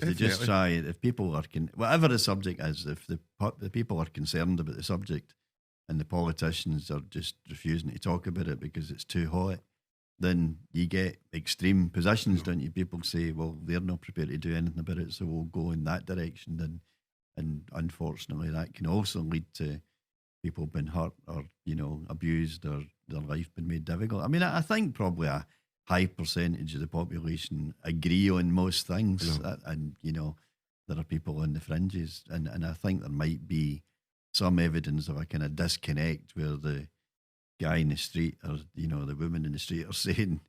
They just definitely. try, if people are, whatever the subject is, if the people are concerned about the subject and the politicians are just refusing to talk about it because it's too hot, then you get extreme positions, No, don't you? People say, well, they're not prepared to do anything about it, so we'll go in that direction. And unfortunately, that can also lead to people being hurt or, abused or their life being made difficult. I mean, I think probably a high percentage of the population agree on most things. no, And, there are people on the fringes. And I think there might be some evidence of a kind of disconnect where the guy in the street or, the woman in the street are saying,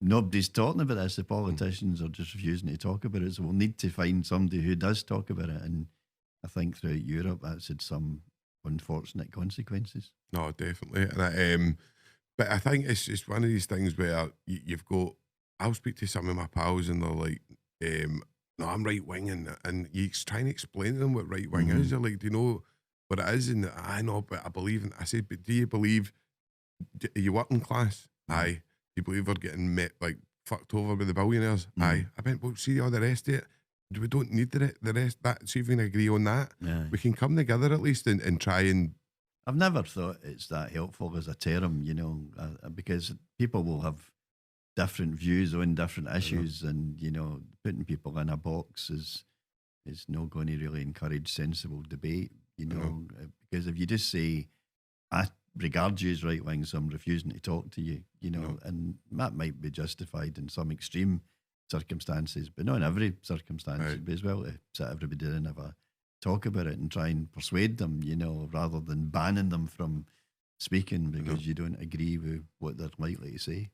nobody's talking about this. The mm, politicians are just refusing to talk about it. So we'll need to find somebody who does talk about it. And I think throughout Europe, that's had some unfortunate consequences. no, definitely. But I think it's one of these things where you've got. I'll speak to some of my pals and they're like, "No, I'm right wing," and you trying to explain to them what right wing is. Hmm. You're like, "Do you know what it is?" And I know, but I believe in. I said, "But do you believe? Are you working class? Hmm. Aye. Do you believe we're getting met like fucked over by the billionaires? Hmm. Aye." I went, "Well, see all the rest of it. We don't need the rest. That see if we can agree on that. Yeah. We can come together at least and try and I've never thought it's that helpful as a term, because people will have different views on different you know, issues, and putting people in a box is not going to really encourage sensible debate. you know, Because if you just say, "I regard you as right wing, so I'm refusing to talk to you," you know, and that might be justified in some extreme circumstances, but not in every circumstance. right, It'd be as well to sit everybody down and have a talk about it and try and persuade them, rather than banning them from speaking you know. because you don't agree with what they're likely to say.